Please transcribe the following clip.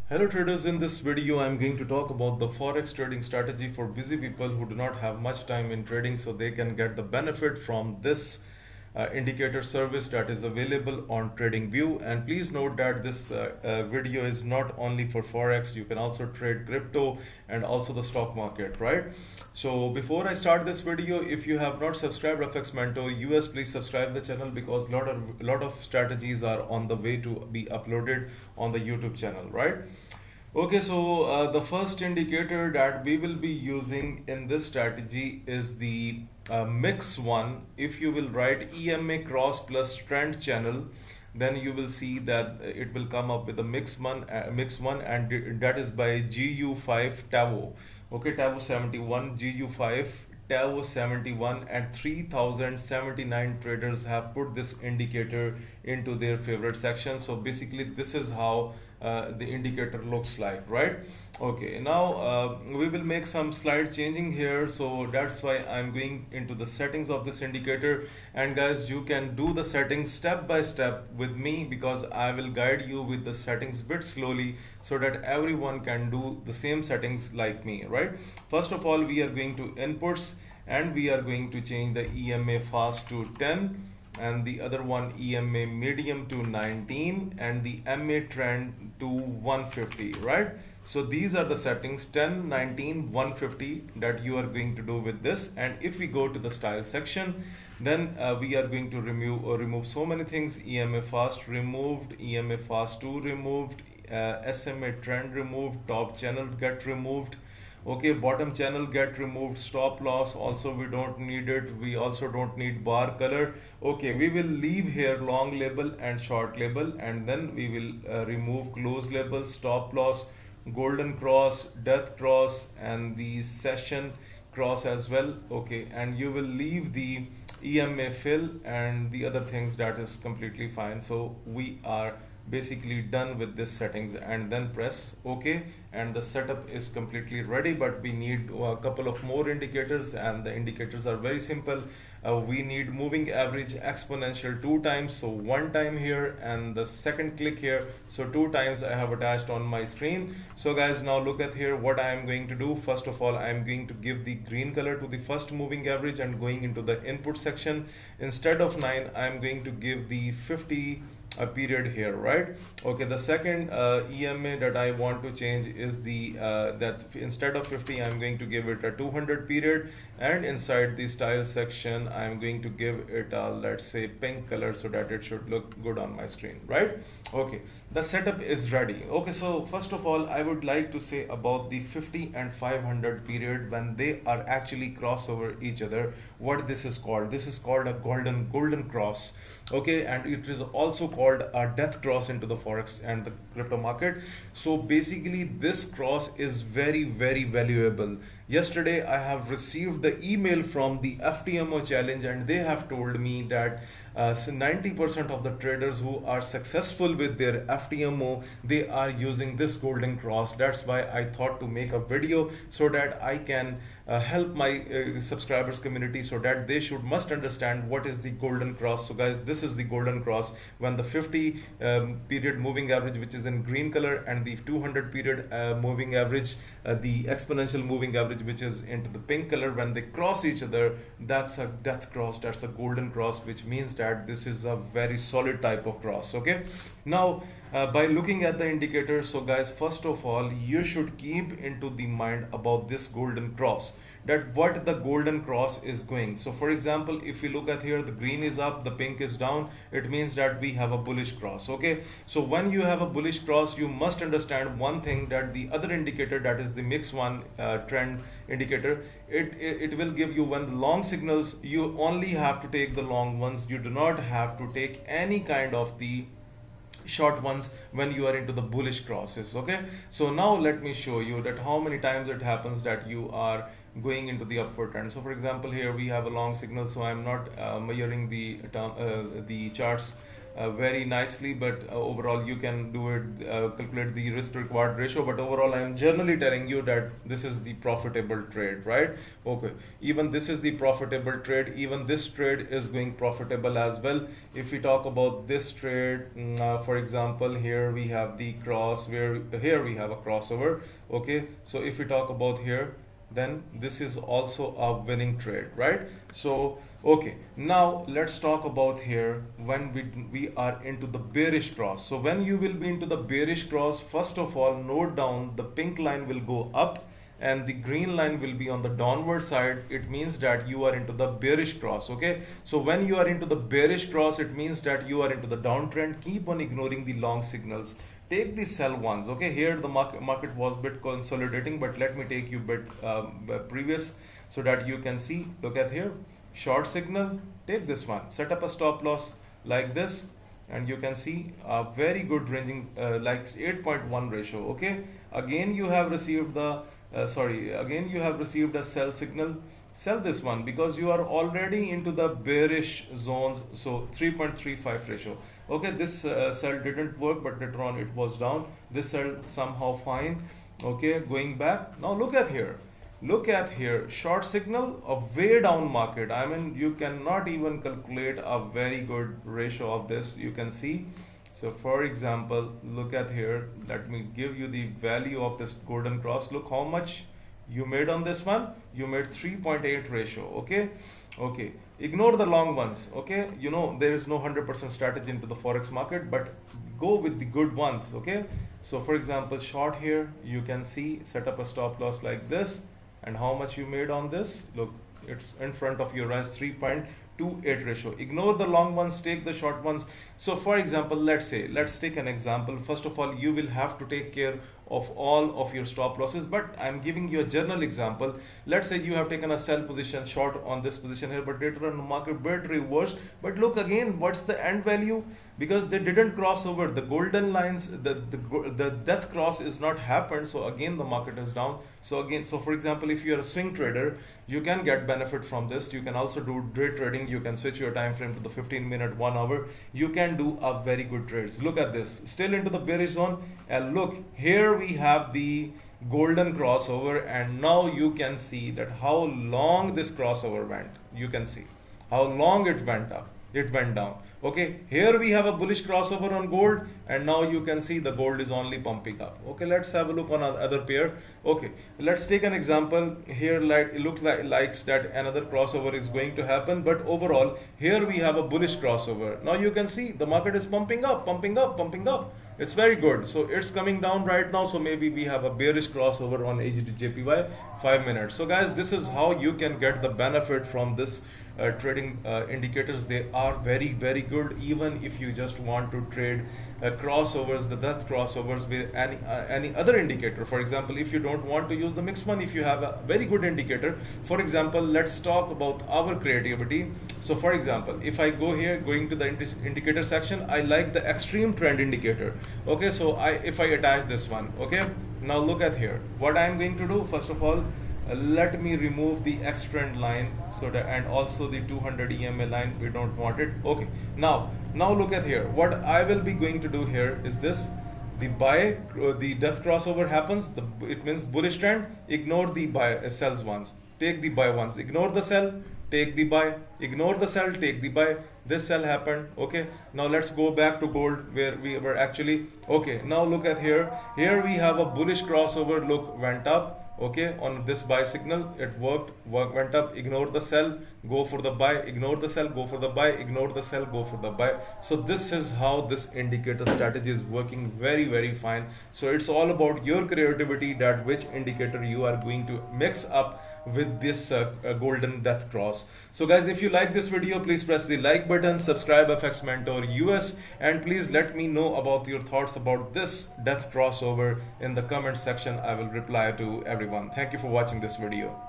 Hello traders, in this video I'm going to talk about the Forex trading strategy for busy people who do not have much time in trading so they can get the benefit from this indicator service that is available on TradingView. And please note that this video is not only for Forex, you can also trade crypto and also the stock market, right? So before I start this video, if you have not subscribed FX Mentor US, please subscribe the channel because lot of strategies are on the way to be uploaded on the YouTube channel, right? Okay, so the first indicator that we will be using in this strategy is the mix one. If you will write EMA cross plus trend channel, then you will see that it will come up with a mix one, and that is by GU5 Tavo. Okay, Tavo 71, GU5 Tavo 71, and 3079 traders have put this indicator into their favorite section. So basically this is how the indicator looks like, right? Okay, now we will make some slide changing here, so that's why I'm going into the settings of this indicator. And guys, you can do the settings step by step with me because I will guide you with the settings bit slowly so that everyone can do the same settings like me, right? First of all, we are going to inputs and we are going to change the EMA fast to 10 and the other one EMA medium to 19 and the MA trend to 150, right? So these are the settings 10, 19, 150 that you are going to do with this. And if we go to the style section, then we are going to remove so many things. EMA fast removed, EMA fast 2 removed, SMA trend removed, top channel get removed. Okay, bottom channel get removed, stop loss also we don't need it, we also don't need bar color. Okay, we will leave here long label and short label, and then we will remove close label, stop loss, golden cross, death cross, and the session cross as well. Okay, and you will leave the EMA fill and the other things, that is completely fine. So we are basically done with this settings, and then press OK, and the setup is completely ready. But we need a couple of more indicators, and the indicators are very simple. We need moving average exponential 2 times, so 1 time here and the second click here, so 2 times I have attached on my screen. So guys, now look at here what I am going to do. First of all, I am going to give the green color to the first moving average, and going into the input section, instead of 9 I am going to give the 50 a period here, right? Okay, the second EMA that I want to change is the that instead of 50 I'm going to give it a 200 period, and inside the style section I'm going to give it a, let's say, pink color, so that it should look good on my screen, right? Okay, the setup is ready. Okay, so first of all I would like to say about the 50 and 500 period when they are actually cross over each other, what this is called. This is called a golden cross. Okay, and it is also called a death cross into the Forex and the crypto market. So basically this cross is very valuable. Yesterday I have received the email from the FTMO challenge, and they have told me that 90% of the traders who are successful with their FTMO, they are using this golden cross. That's why I thought to make a video so that I can help my subscribers community, so that they must understand what is the golden cross. So guys, this is the golden cross when the 50 period moving average, which is in green color, and the 200 period moving average, the exponential moving average, which is into the pink color, when they cross each other, that's a death cross, that's a golden cross, which means that this is a very solid type of cross. Okay, now by looking at the indicator, so guys, first of all you should keep into the mind about this golden cross, that what the golden cross is going. So for example, if we look at here, the green is up, the pink is down, it means that we have a bullish cross. Okay, so when you have a bullish cross, you must understand one thing, that the other indicator, that is the mix one trend indicator, it will give you, when the long signals, you only have to take the long ones, you do not have to take any kind of the short ones when you are into the bullish crosses. Okay, so now let me show you that how many times it happens that you are going into the upward trend. So for example, here we have a long signal, so I'm not measuring the charts very nicely, but overall you can do it, calculate the risk reward ratio, but overall I am generally telling you that this is the profitable trade, right? Okay, even this is the profitable trade, even this trade is going profitable as well. If we talk about this trade, for example, here we have the cross, where here we have a crossover. Okay, so if we talk about here, then this is also a winning trade, right? So okay, now let's talk about here when we are into the bearish cross. So when you will be into the bearish cross, first of all, note down the pink line will go up and the green line will be on the downward side. It means that you are into the bearish cross. Okay, so when you are into the bearish cross, it means that you are into the downtrend. Keep on ignoring the long signals, take the sell ones. Okay, here the market was bit consolidating, but let me take you bit previous so that you can see. Look at here, short signal, take this one, set up a stop loss like this, and you can see a very good ranging like 8.1 ratio. Okay, again you have received the again you have received a sell signal. Sell this one because you are already into the bearish zones. So 3.35 ratio. Okay, this sell didn't work, but later on it was down. This sell somehow fine. Okay, going back, now look at here, look at here, short signal, a way down market. I mean, you cannot even calculate a very good ratio of this, you can see. So for example, look at here, let me give you the value of this golden cross. Look how much you made on this one. You made 3.8 ratio. Okay, okay, ignore the long ones. Okay, you know there is no 100% strategy into the forex market, but go with the good ones. Okay, so for example, short here, you can see, set up a stop loss like this, and how much you made on this. Look, it's in front of your eyes, 3.28 ratio. Ignore the long ones, take the short ones. So for example, let's take an example. First of all, you will have to take care of all of your stop losses, but I'm giving you a general example. Let's say you have taken a sell position short on this position here, but later on the market bit reversed. But look again, what's the end value? Because they didn't cross over the golden lines, the death cross is not happened. So again the market is down. So again, so for example, if you're a swing trader, you can get benefit from this. You can also do day trading. You can switch your time frame to the 15-minute, 1 hour. You can do a very good trades. Look at this, still into the bearish zone, and look here we have the golden crossover, and now you can see that how long this crossover went. You can see how long it went up, it went down. Okay, here we have a bullish crossover on gold, and now you can see the gold is only pumping up. Okay, let's have a look on other pair. Okay, let's take an example here. Like it looks likes that another crossover is going to happen, but overall here we have a bullish crossover. Now you can see the market is pumping up, pumping up, pumping up. It's very good. So it's coming down right now, so maybe we have a bearish crossover on AGTJPY 5 minutes. So guys, this is how you can get the benefit from this trading indicators. They are very, very good, even if you just want to trade crossovers, the death crossovers with any other indicator. For example, if you don't want to use the mixed one, if you have a very good indicator, for example, let's talk about our creativity. So for example, if I go here, going to the indicator section, I like the extreme trend indicator. Okay, so if I attach this one, okay, now look at here, what I'm going to do. First of all, let me remove the X trend line, so that, and also the 200 EMA line, we don't want it. Okay, now look at here, what I will be going to do here is this. The buy, the death crossover happens, it means bullish trend. Ignore the buy sells ones, take the buy ones. Ignore the sell, take the buy. Ignore the sell, take the buy. This sell happened. Okay, now let's go back to gold where we were actually. Okay, now look at here, we have a bullish crossover. Look, went up. Okay, on this buy signal, it went up. Ignore the sell, go for the buy. Ignore the sell, go for the buy. Ignore the sell, go for the buy. So this is how this indicator strategy is working very, very fine. So it's all about your creativity, that which indicator you are going to mix up with this golden death cross. So guys, if you like this video, please press the like button, subscribe FX Mentor US, and please let me know about your thoughts about this death crossover in the comment section. I will reply to everyone. Thank you for watching this video.